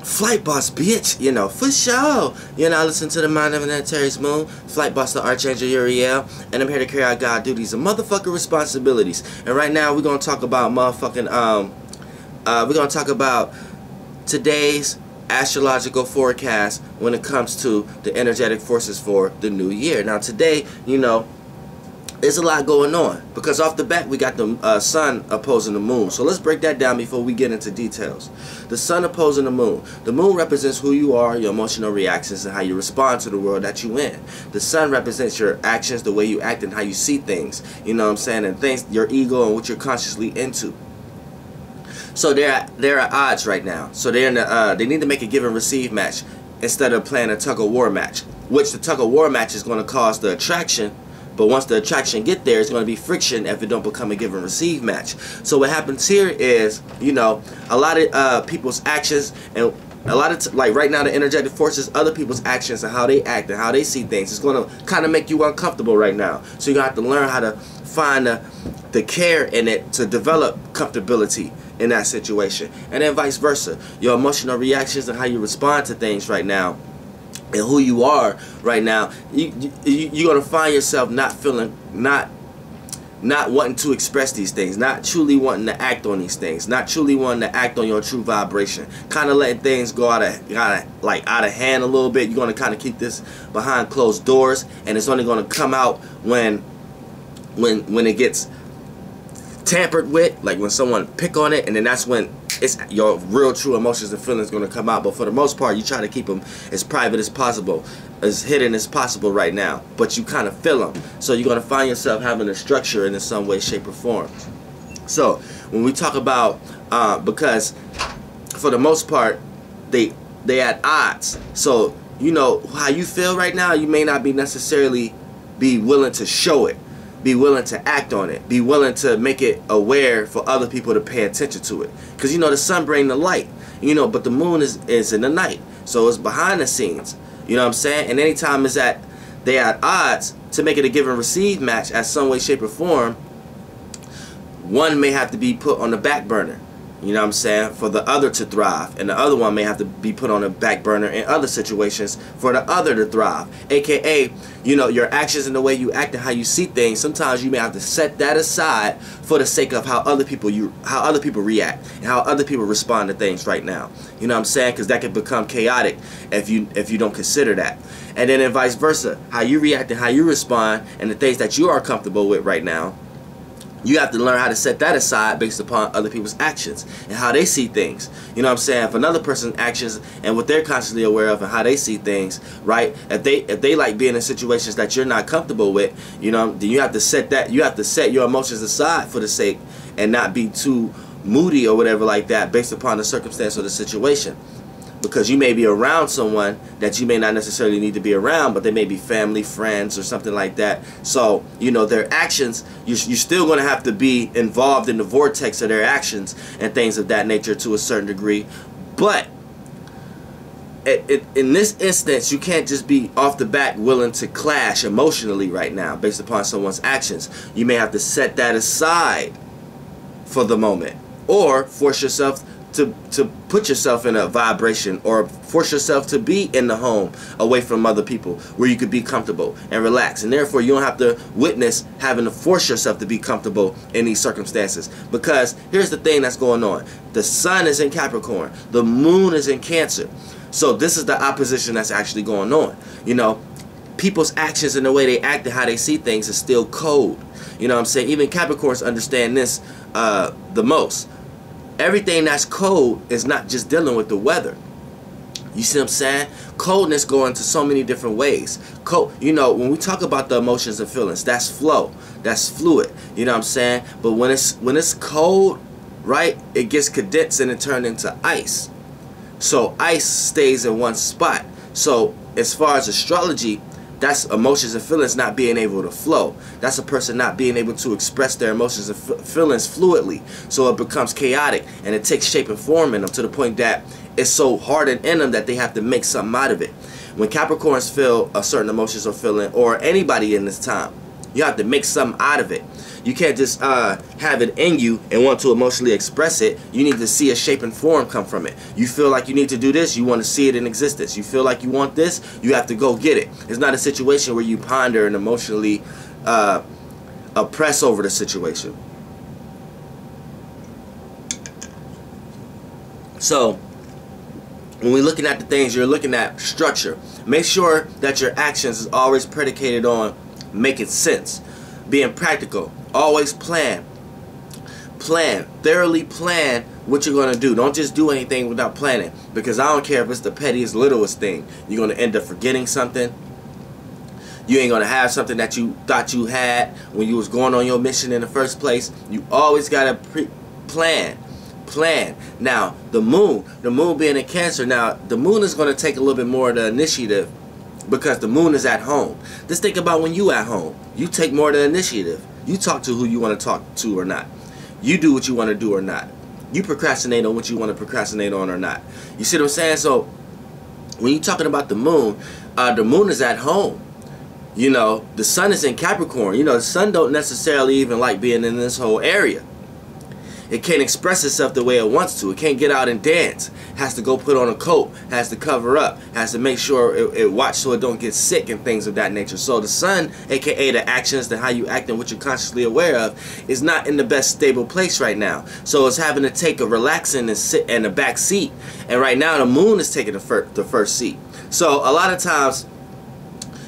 Flight boss, bitch, you know, for sure. You know, I listen to the Mind of an Antares Moon, Flight boss, the Archangel Uriel, and I'm here to carry out God duties and motherfucking responsibilities. And right now, we're gonna talk about motherfucking, we're gonna talk about today's astrological forecast when it comes to the energetic forces for the new year. Now, today, you know, there's a lot going on because off the bat we got the sun opposing the moon. So let's break that down before we get into details. The sun opposing the moon. The moon represents who you are, your emotional reactions, and how you respond to the world that you in. The sun represents your actions, the way you act, and how you see things. You know what I'm saying? And things, your ego, and what you're consciously into. So there are odds right now. So they're in the, they need to make a give and receive match instead of playing a tug of war match, which the tug of war match is going to cause the attraction. But once the attraction get there, it's going to be friction if it don't become a give and receive match. So what happens here is, you know, a lot of people's actions and a lot of like right now the energetic forces, other people's actions and how they act and how they see things, it's going to kind of make you uncomfortable right now. So you have to learn how to find the care in it to develop comfortability in that situation, and then vice versa. Your emotional reactions and how you respond to things right now, and who you are right now, you're gonna find yourself not feeling, not wanting to express these things, not truly wanting to act on these things, not truly wanting to act on your true vibration, kind of letting things go out of hand a little bit. You're gonna kind of keep this behind closed doors, and it's only gonna come out when it gets tampered with, like when someone pick on it, and then that's when it's your real true emotions and feelings going to come out. But for the most part, you try to keep them as private as possible, as hidden as possible right now, but you kind of feel them. So you're going to find yourself having a structure in some way, shape, or form. So when we talk about because for the most part they at odds, so you know how you feel right now, you may not be necessarily be willing to show it, be willing to act on it, be willing to make it aware for other people to pay attention to it. Because you know the sun brings the light, you know, but the moon is in the night, so it's behind the scenes. You know what I'm saying? And anytime it's at they at odds, to make it a give and receive match at some way, shape, or form, one may have to be put on the back burner. You know what I'm saying? For the other to thrive. And the other one may have to be put on the back burner in other situations for the other to thrive. AKA, you know, your actions and the way you act and how you see things, sometimes you may have to set that aside for the sake of how other people react and how other people respond to things right now. You know what I'm saying? Because that can become chaotic if you don't consider that. And then vice versa, how you react and how you respond and the things that you are comfortable with right now, you have to learn how to set that aside based upon other people's actions and how they see things. You know what I'm saying? If another person's actions and what they're constantly aware of and how they see things, right? If they like being in situations that you're not comfortable with, you know, then you have to set that, you have to set your emotions aside for the sake and not be too moody or whatever like that based upon the circumstance or the situation. Because you may be around someone that you may not necessarily need to be around, but they may be family, friends, or something like that. So, you know, their actions, you're still going to have to be involved in the vortex of their actions and things of that nature to a certain degree. But in this instance, you can't just be off the bat willing to clash emotionally right now based upon someone's actions. You may have to set that aside for the moment, or force yourself to put yourself in a vibration, or force yourself to be in the home away from other people where you could be comfortable and relax, and therefore you don't have to witness having to force yourself to be comfortable in these circumstances. Because here's the thing that's going on: the sun is in Capricorn, the moon is in Cancer, so this is the opposition that's actually going on. You know, people's actions and the way they act and how they see things is still cold. You know what I'm saying? Even Capricorns understand this the most. Everything that's cold is not just dealing with the weather. You see what I'm saying? Coldness going to so many different ways. Cold, you know, when we talk about the emotions and feelings, that's flow, that's fluid. You know what I'm saying? But when it's cold, right, it gets condensed and it turns into ice. So ice stays in one spot. So as far as astrology, that's emotions and feelings not being able to flow. That's a person not being able to express their emotions and feelings fluidly. So it becomes chaotic and it takes shape and form in them to the point that it's so hardened in them that they have to make something out of it. When Capricorns feel a certain emotions or feeling, or anybody in this time, You have to make something out of it. You can't just have it in you and want to emotionally express it. You need to see a shape and form come from it. You feel like you need to do this, you want to see it in existence. You feel like you want this, you have to go get it. It's not a situation where you ponder and emotionally oppress over the situation. So when we're looking at the things, you're looking at structure. Make sure that your actions is always predicated on making sense, being practical. Always plan, thoroughly plan what you're going to do. Don't just do anything without planning, because I don't care if it's the pettiest, littlest thing. You're going to end up forgetting something. You ain't going to have something that you thought you had when you was going on your mission in the first place. You always got to plan. Now, the moon being in Cancer, now the moon is going to take a little bit more of the initiative, because the moon is at home. Just think about when you at home. You take more of the initiative. You talk to who you want to talk to or not. You do what you want to do or not. You procrastinate on what you want to procrastinate on or not. You see what I'm saying? So when you're talking about the moon is at home. You know, the sun is in Capricorn. You know, the sun don't necessarily even like being in this whole area. It can't express itself the way it wants to. It can't get out and dance. Has to go put on a coat. Has to cover up. Has to make sure it watch so it don't get sick and things of that nature. So the sun, aka the actions, the how you act and what you're consciously aware of, is not in the best stable place right now. So it's having to take a relaxing and sit in the back seat. And right now the moon is taking the first seat. So a lot of times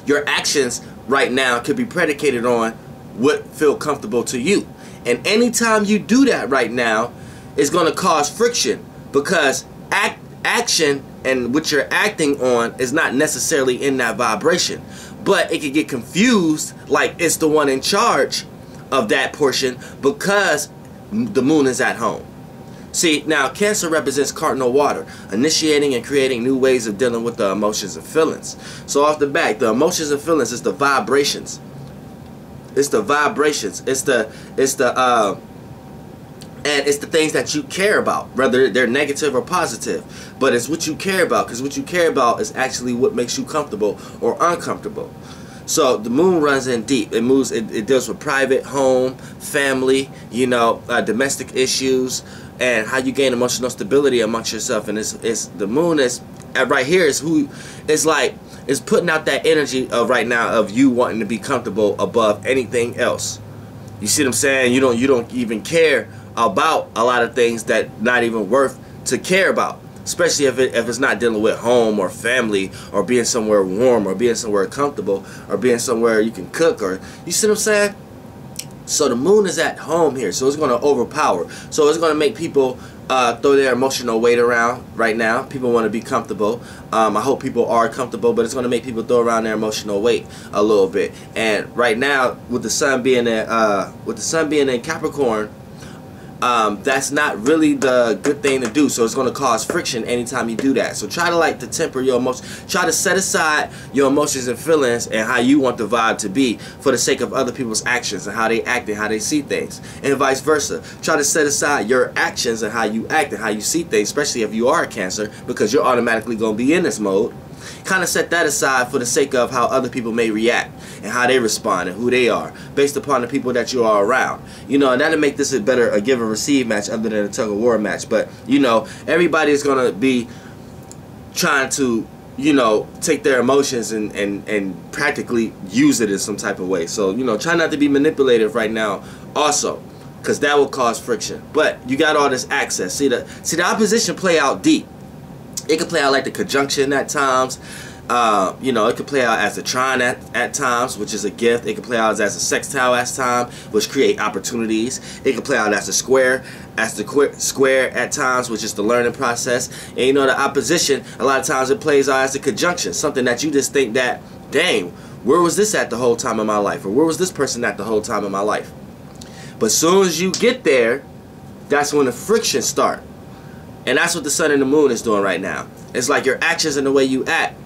your actions right now could be predicated on what feel comfortable to you. And anytime you do that right now, it's going to cause friction, because action and what you're acting on is not necessarily in that vibration. But it can get confused like it's the one in charge of that portion, because the moon is at home. See, now Cancer represents cardinal water, initiating and creating new ways of dealing with the emotions and feelings. So off the back, the emotions and feelings is the vibrations. It's the vibrations. It's the things that you care about, whether they're negative or positive. But it's what you care about, because what you care about is actually what makes you comfortable or uncomfortable. So the moon runs in deep. It moves. It deals with private, home, family, you know, domestic issues, and how you gain emotional stability amongst yourself. And it's the moon is right here is who it's like. It's putting out that energy of right now of you wanting to be comfortable above anything else. You see what I'm saying? You don't even care about a lot of things that not even worth to care about, especially if it's not dealing with home or family or being somewhere warm or being somewhere comfortable or being somewhere you can cook, or you see what I'm saying? So the moon is at home here, so it's going to overpower. So it's going to make people throw their emotional weight around right now. People want to be comfortable. I hope people are comfortable, but it's going to make people throw around their emotional weight a little bit. And right now, with the sun being in Capricorn, that's not really the good thing to do. So it's going to cause friction anytime you do that. So try to temper your emotions. Try to set aside your emotions and feelings and how you want the vibe to be for the sake of other people's actions and how they act and how they see things, and vice versa. Try to set aside your actions and how you act and how you see things, especially if you are a Cancer, because you're automatically going to be in this mode. Kind of set that aside for the sake of how other people may react and how they respond and who they are based upon the people that you are around. You know, and that'll make this a give and receive match other than a tug of war match. But, you know, everybody is going to be trying to, you know, take their emotions and practically use it in some type of way. So, you know, try not to be manipulative right now also, because that will cause friction. But you got all this access. See the opposition play out deep. It could play out like the conjunction at times. You know, it could play out as a trine at times, which is a gift. It could play out as a sextile at times, which create opportunities. It could play out as a square, at times, which is the learning process. And you know, the opposition, a lot of times it plays out as a conjunction, something that you just think that, dang, where was this at the whole time of my life? Or where was this person at the whole time of my life? But as soon as you get there, that's when the friction starts. And that's what the sun and the moon is doing right now. It's like your actions and the way you act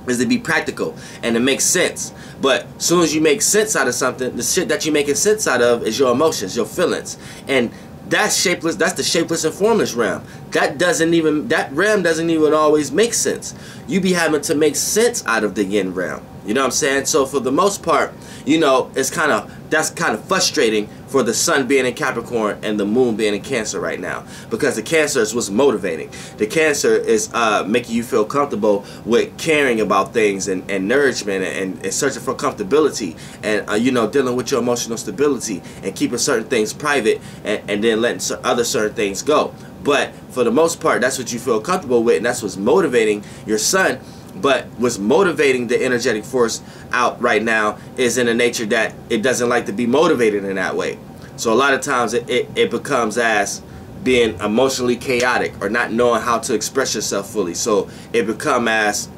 is to be practical and to make sense. But as soon as you make sense out of something, the shit that you're making sense out of is your emotions, your feelings. And that's shapeless. That's the shapeless and formless realm. That realm doesn't even always make sense. You be having to make sense out of the yin realm. You know what I'm saying? So for the most part, you know, that's kind of frustrating for the sun being in Capricorn and the moon being in Cancer right now, because the Cancer is what's motivating. The Cancer is making you feel comfortable with caring about things and nourishment and searching for comfortability and you know, dealing with your emotional stability and keeping certain things private and then letting other certain things go. But for the most part, that's what you feel comfortable with, and that's what's motivating your sun. But what's motivating the energetic force out right now is in a nature that it doesn't like to be motivated in that way. So a lot of times it becomes as being emotionally chaotic or not knowing how to express yourself fully. So it becomes as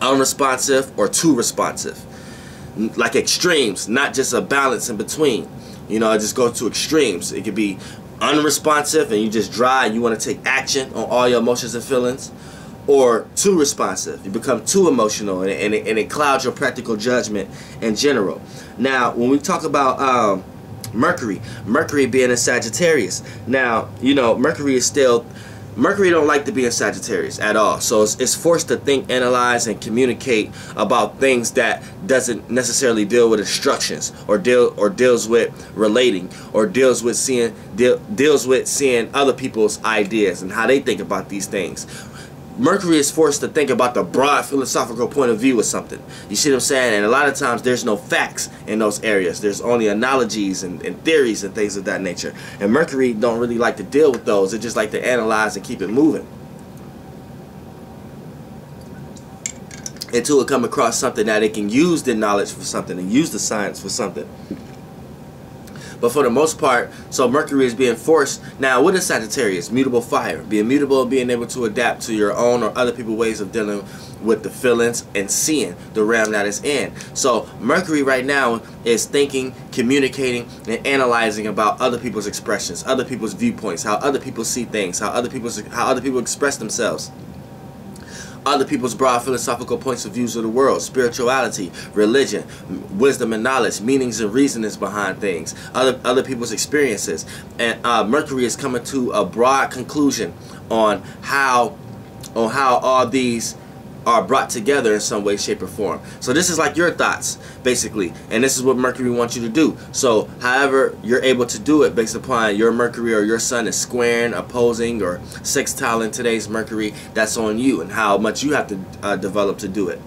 unresponsive or too responsive. Like extremes, not just a balance in between. You know, it just goes to extremes. It could be unresponsive and you just dry and you want to take action on all your emotions and feelings, or too responsive. You become too emotional and it clouds your practical judgment in general. Now, when we talk about Mercury being in Sagittarius, now, you know, Mercury don't like to be in Sagittarius at all. So it's forced to think, analyze, and communicate about things that doesn't necessarily deal with instructions or deals with relating or deals with seeing other people's ideas and how they think about these things. Mercury is forced to think about the broad philosophical point of view of something. You see what I'm saying? And a lot of times there's no facts in those areas. There's only analogies and theories and things of that nature. And Mercury don't really like to deal with those. It just like to analyze and keep it moving until it come across something that it can use the knowledge for something and use the science for something. But for the most part, so Mercury is being forced. Now, what is Sagittarius? Mutable fire. Being mutable and being able to adapt to your own or other people's ways of dealing with the feelings and seeing the realm that it's in. So Mercury right now is thinking, communicating, and analyzing about other people's expressions, other people's viewpoints, how other people see things, how other people express themselves, other people's broad philosophical points of views of the world, spirituality, religion, wisdom and knowledge, meanings and reasonings behind things, other people's experiences. And Mercury is coming to a broad conclusion on how all these are brought together in some way, shape, or form. So this is like your thoughts, basically, and this is what Mercury wants you to do. So however you're able to do it based upon your Mercury or your sun is squaring, opposing, or sextiling today's Mercury, that's on you and how much you have to develop to do it.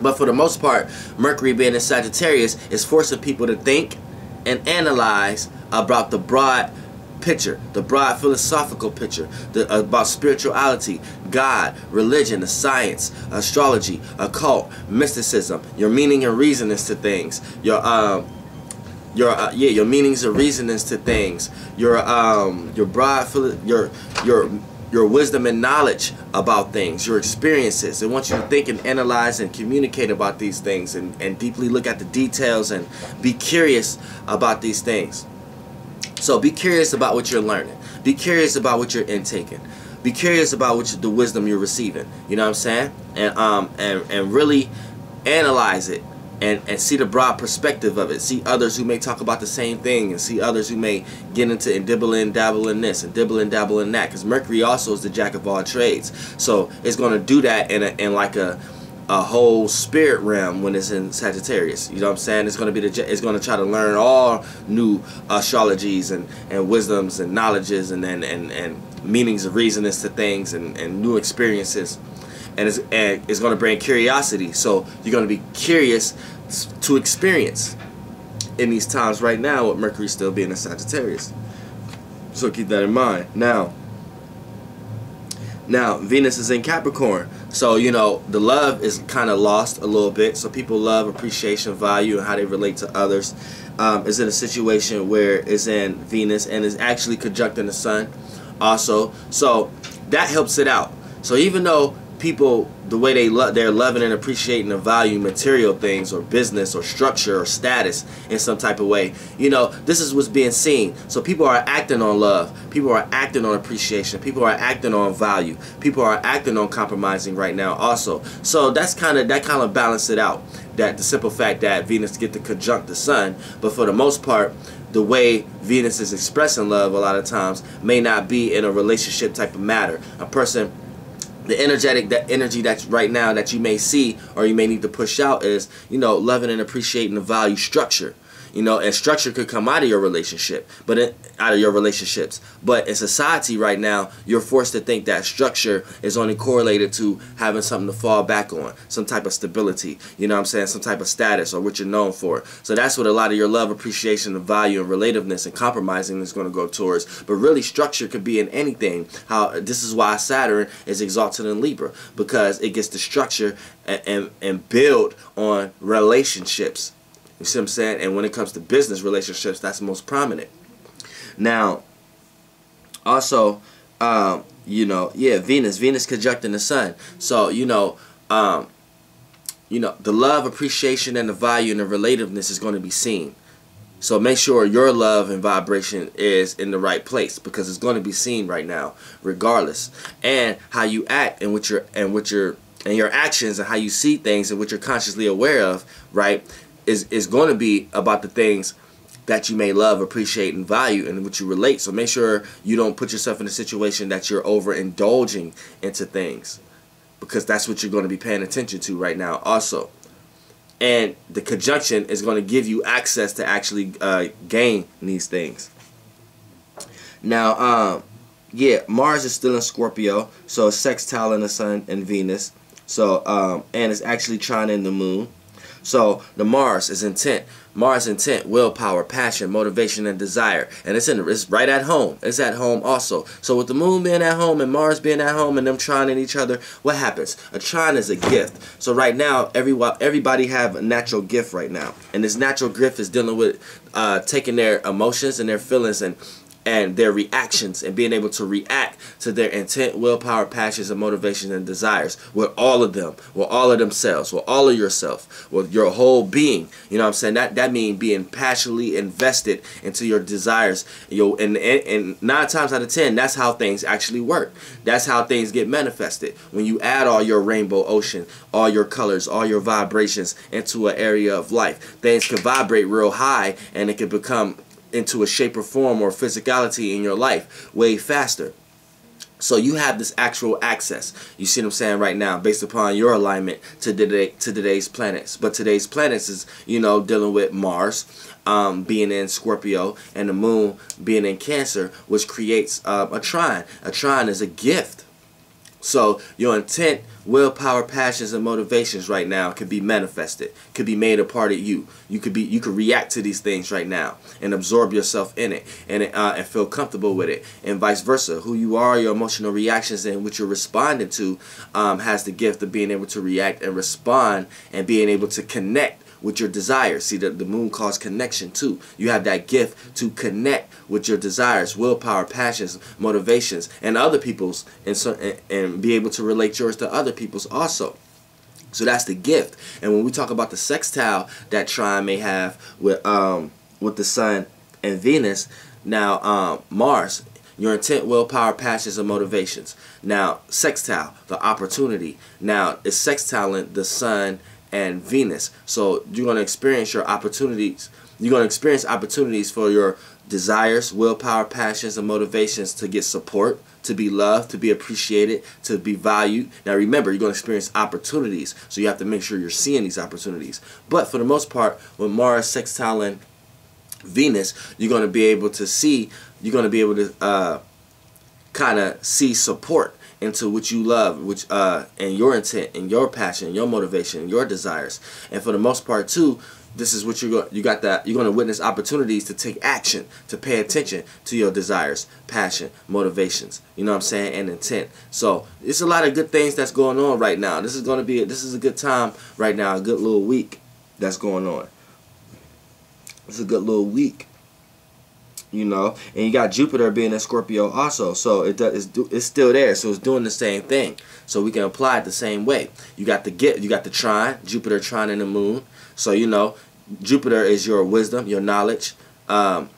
But for the most part, Mercury being in Sagittarius is forcing people to think and analyze about the broad picture, the broad philosophical picture, about spirituality, God, religion, the science, astrology, occult, mysticism, your meaning and reasonings to things, your meanings and reasonings to things, your broad your wisdom and knowledge about things, your experiences. It wants you to think and analyze and communicate about these things and deeply look at the details and be curious about these things. So be curious about what you're learning. Be curious about what you're intaking. Be curious about the wisdom you're receiving. You know what I'm saying? And really analyze it and see the broad perspective of it. See others who may talk about the same thing, and see others who may get into and dabble in this and dabble in that. Because Mercury also is the jack of all trades. So it's going to do that in like a whole spirit realm when it's in Sagittarius. You know what I'm saying? It's going to be it's going to try to learn all new astrologies and wisdoms and knowledges and meanings and reasonings to things and new experiences. And it's going to bring curiosity. So you're going to be curious to experience in these times right now with Mercury still being in Sagittarius. So keep that in mind. Now Venus is in Capricorn. So, you know, the love is kind of lost a little bit. So people love, appreciation, value, and how they relate to others. Is in a situation where it's in Venus and is actually conjuncting the sun also. So that helps it out. So even though people, the way they're loving and appreciating and valuing material things or business or structure or status in some type of way, you know, this is what's being seen. So people are acting on love, people are acting on appreciation, people are acting on value, people are acting on compromising right now also. So that kind of balance it out, that the simple fact that Venus get to conjunct the sun. But for the most part, the way Venus is expressing love a lot of times may not be in a relationship type of matter. A person the energy that's right now that you may see or you may need to push out is, you know, loving and appreciating the value structure. You know, and structure could come out of your relationship, out of your relationships. But in society right now, you're forced to think that structure is only correlated to having something to fall back on, some type of stability, you know what I'm saying, some type of status or what you're known for. So that's what a lot of your love, appreciation, the value, and relativeness and compromising is going to go towards. But really, structure could be in anything. This is why Saturn is exalted in Libra, because it gets to structure and build on relationships. You see what I'm saying? And when it comes to business relationships, that's most prominent. Now, also, you know, yeah, Venus conjuncting the Sun. So, you know, the love, appreciation, and the value and the relativeness is going to be seen. So make sure your love and vibration is in the right place, because it's going to be seen right now, regardless. And how you act and your actions and how you see things and what you're consciously aware of, right? Is going to be about the things that you may love, appreciate, and value, and what you relate. So make sure you don't put yourself in a situation that you're overindulging into things, because that's what you're going to be paying attention to right now also. And the conjunction is going to give you access to actually gain these things. Now, yeah, Mars is still in Scorpio, so it's sextile in the Sun and Venus. So, and it's actually trining the Moon. So the Mars is intent. Mars intent, willpower, passion, motivation, and desire. And it's right at home. It's at home also. So with the Moon being at home and Mars being at home and them trining each other, what happens? A trine is a gift. So right now, everybody have a natural gift right now. And this natural gift is dealing with taking their emotions and their feelings and their reactions, and being able to react to their intent, willpower, passions, and motivations and desires with all of them, with all of themselves, with all of yourself, with your whole being. You know what I'm saying? That means being passionately invested into your desires. And 9 times out of 10, that's how things actually work. That's how things get manifested. When you add all your rainbow ocean, all your colors, all your vibrations into an area of life, things can vibrate real high, and it can become into a shape or form or physicality in your life way faster. So you have this actual access, you see what I'm saying, right now, based upon your alignment to today's planets. But today's planets is, you know, dealing with Mars being in Scorpio and the Moon being in Cancer, which creates a trine. A trine is a gift. So your intent, willpower, passions, and motivations right now could be manifested, could be made a part of you. You could react to these things right now and absorb yourself in it, and feel comfortable with it, and vice versa. Who you are, your emotional reactions, and what you're responding to has the gift of being able to react and respond and being able to connect with your desires. See, the Moon calls connection too. You have that gift to connect with your desires, willpower, passions, motivations, and other people's, and be able to relate yours to other people's also. So that's the gift. And when we talk about the sextile that trine may have with the Sun and Venus, now Mars, your intent, willpower, passions, and motivations. Now sextile, the opportunity. Now it's sextiling the Sun and Venus. So you're going to experience your opportunities. You're going to experience opportunities for your desires, willpower, passions, and motivations to get support, to be loved, to be appreciated, to be valued. Now remember, you're going to experience opportunities, so you have to make sure you're seeing these opportunities. But for the most part, with Mars sextiling Venus, you're going to be able to see, you're going to be able to kind of see support into what you love, which and your intent and your passion, your motivation, and your desires. And for the most part too, this is what you're going to witness opportunities to take action, to pay attention to your desires, passion, motivations, you know what I'm saying, and intent. So it's a lot of good things that's going on right now. This is a good time right now, a good little week that's going on. It's a good little week. You know, and you got Jupiter being in Scorpio also, so it's still there, so it's doing the same thing. So we can apply it the same way. You got the trine, Jupiter trining the Moon. So you know, Jupiter is your wisdom, your knowledge, the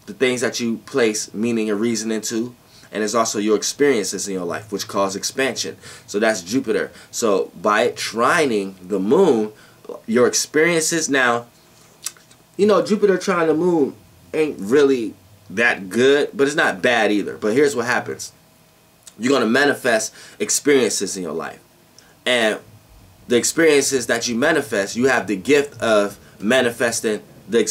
things that you place meaning and reason into, and it's also your experiences in your life, which cause expansion. So that's Jupiter. So by it trining the Moon, your experiences now. You know, Jupiter trining the Moon ain't really that good, but it's not bad either. But here's what happens. you're going to manifest experiences in your life. And the experiences that you manifest, you have the gift of manifesting the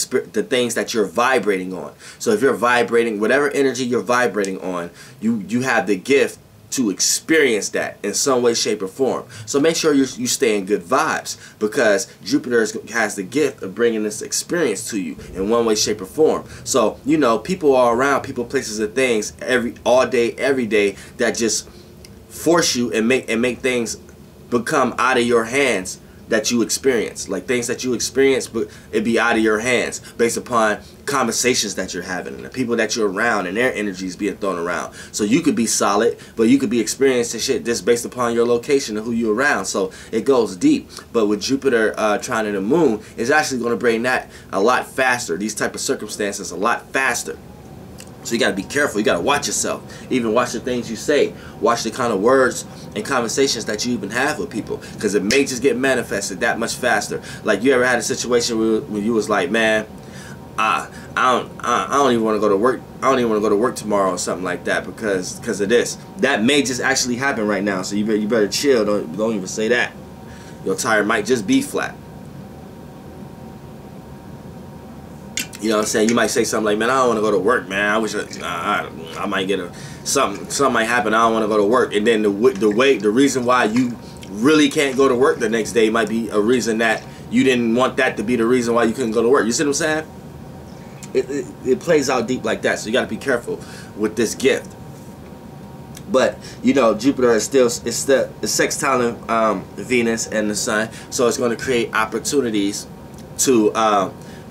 things that you're vibrating on. So if you're vibrating, whatever energy you're vibrating on, you have the gift to experience that in some way, shape, or form. So make sure you stay in good vibes, because Jupiter has the gift of bringing this experience to you in one way, shape, or form. So, you know, people are around, people, places, and things all day, every day, that just force you and make things become out of your hands that you experience. Like things that you experience, but it be out of your hands based upon conversations that you're having and the people that you're around and their energies being thrown around. So you could be solid, but you could be experiencing shit just based upon your location and who you're around. So it goes deep. But with Jupiter trining the moon, it's actually going to bring that a lot faster, these type of circumstances a lot faster. So you got to be careful. You got to watch yourself. Even watch the things you say. Watch the kind of words and conversations that you even have with people, because it may just get manifested that much faster. Like, you ever had a situation where you was like, man, I don't even want to go to work. I don't even want to go to work tomorrow or something like that because of this. That may just actually happen right now. So you better chill. Don't even say that. Your tire might just be flat. You know what I'm saying? You might say something like, man, I don't want to go to work, man. I wish I might get something might happen. I don't want to go to work. And then the reason why you really can't go to work the next day might be a reason that you didn't want that to be the reason why you couldn't go to work. You see what I'm saying? It plays out deep like that. So you got to be careful with this gift. But, you know, Jupiter is still sextiling Venus and the Sun. So it's going to create opportunities to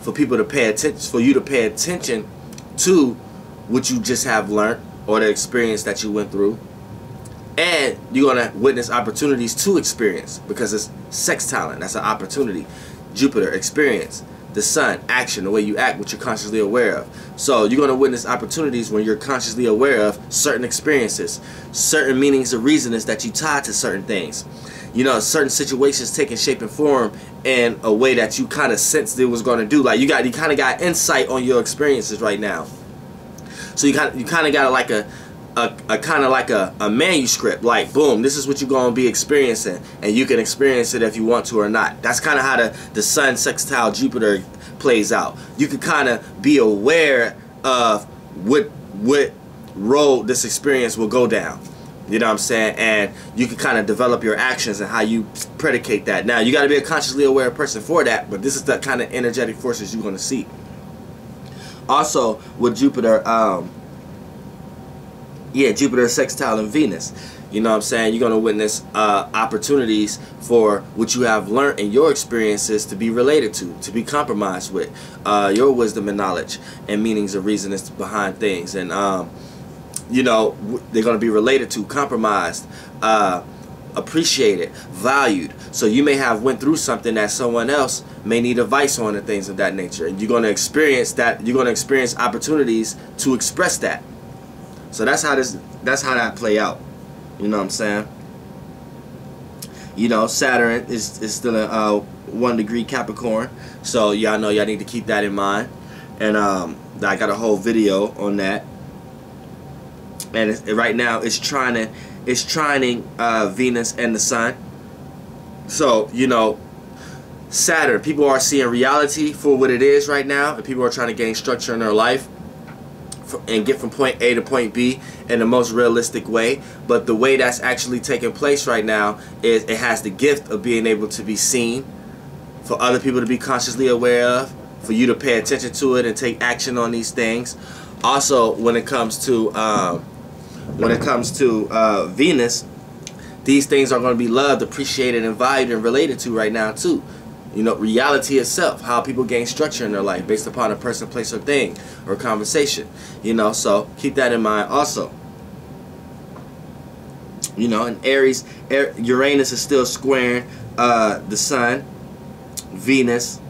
for people to pay attention, for you to pay attention to what you just have learned or the experience that you went through. And you're going to witness opportunities to experience, because it's sextiling. That's an opportunity. Jupiter, experience. The Sun, action, the way you act, what you're consciously aware of. So you're going to witness opportunities when you're consciously aware of certain experiences, certain meanings or reasonings that you tie to certain things. You know, certain situations taking shape and form in a way that you kind of sensed it was going to do. Like you kind of got insight on your experiences right now. So you kind of got like a manuscript. Like, boom, this is what you're going to be experiencing, and you can experience it if you want to or not. That's kind of how the Sun sextile Jupiter plays out. You can kind of be aware of what road this experience will go down. You know what I'm saying? And you can kind of develop your actions and how you predicate that. Now, you got to be a consciously aware person for that, but this is the kind of energetic forces you're going to see. Also, with Jupiter, Jupiter sextile and Venus. You know what I'm saying? You're going to witness opportunities for what you have learned in your experiences to be related to be compromised with. Your wisdom and knowledge and meanings and reasonings behind things. And, you know, they're going to be related to, compromised, appreciated, valued. So you may have went through something that someone else may need advice on and things of that nature. And you're going to experience that. You're going to experience opportunities to express that. So that's how that play out. You know what I'm saying? You know, Saturn is still a 1 degree Capricorn. So y'all know y'all need to keep that in mind. And I got a whole video on that. And right now it's trining Venus and the Sun. So, you know, Saturn, people are seeing reality for what it is right now, and people are trying to gain structure in their life and get from point A to point B in the most realistic way. But the way that's actually taking place right now is it has the gift of being able to be seen, for other people to be consciously aware of, for you to pay attention to it and take action on these things. Also, when it comes to Venus, these things are going to be loved, appreciated, and valued and related to right now too. You know, reality itself, how people gain structure in their life based upon a person, place, or thing, or conversation. You know, so keep that in mind also. You know, in Aries, Uranus is still squaring the Sun, Venus.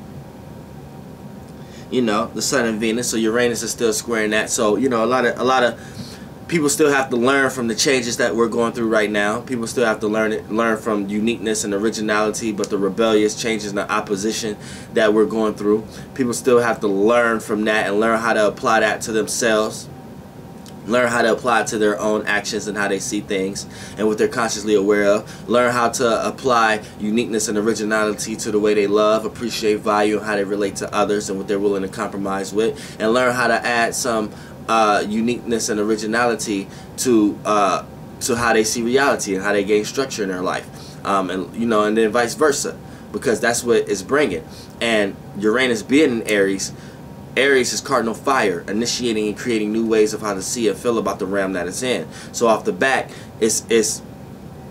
You know, the Sun and Venus, so Uranus is still squaring that. So, you know, a lot of people still have to learn from the changes that we're going through right now. People still have to learn from uniqueness and originality, but the rebellious changes and the opposition that we're going through. People still have to learn from that and learn how to apply that to themselves. Learn how to apply it to their own actions and how they see things and what they're consciously aware of. Learn how to apply uniqueness and originality to the way they love, appreciate, value, and how they relate to others and what they're willing to compromise with. And learn how to add some uniqueness and originality to how they see reality and how they gain structure in their life. And you know, and then vice versa, because that's what it's bringing. And Uranus being in Aries, Aries is cardinal fire, initiating and creating new ways of how to see and feel about the realm that it's in. So off the back, it's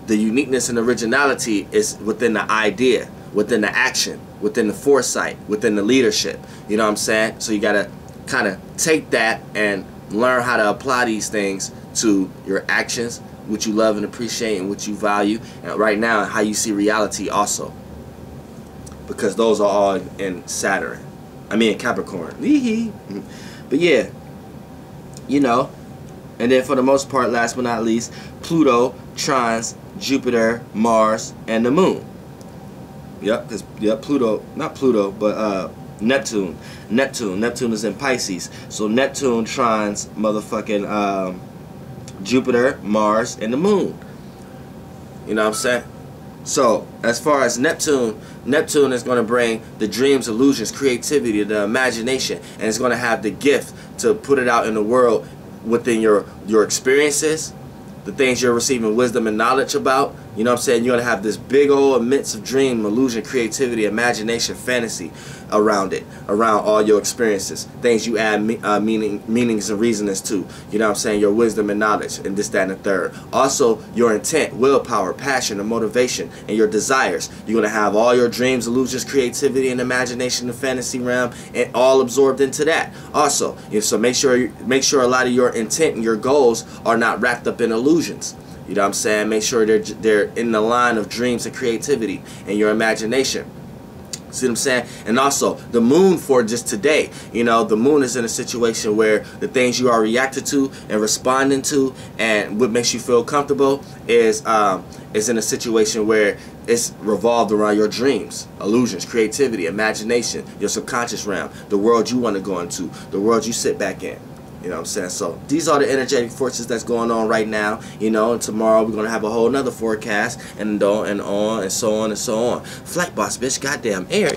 the uniqueness and originality is within the idea, within the action, within the foresight, within the leadership. You know what I'm saying? So you gotta kind of take that and learn how to apply these things to your actions, what you love and appreciate and what you value, and right now how you see reality also, because those are all in Saturn. I mean Capricorn. But yeah, you know, and then for the most part, last but not least, Pluto trines Jupiter, Mars, and the Moon. Yep, because Pluto, not Pluto, but Neptune. Neptune is in Pisces. So Neptune trines motherfucking Jupiter, Mars, and the Moon. You know what I'm saying? So as far as Neptune is going to bring the dreams, illusions, creativity, the imagination, and it's going to have the gift to put it out in the world within your experiences, the things you're receiving wisdom and knowledge about. You know what I'm saying? You're going to have this big old immense of dream, illusion, creativity, imagination, fantasy around it, around all your experiences. Things you add meanings and reasonings to. You know what I'm saying? Your wisdom and knowledge, and this, that, and the third. Also, your intent, willpower, passion, and motivation, and your desires. You're going to have all your dreams, illusions, creativity, and imagination, the fantasy realm, and all absorbed into that. Also, so make sure a lot of your intent and your goals are not wrapped up in illusions. You know what I'm saying? Make sure they're in the line of dreams and creativity and your imagination. See what I'm saying? And also, the moon for just today, you know, the moon is in a situation where the things you are reacting to and responding to and what makes you feel comfortable is in a situation where it's revolved around your dreams, illusions, creativity, imagination, your subconscious realm, the world you want to go into, the world you sit back in. You know what I'm saying? So these are the energetic forces that's going on right now. You know, and tomorrow we're going to have a whole nother forecast and on and so on and so on. Flight boss, bitch, goddamn air.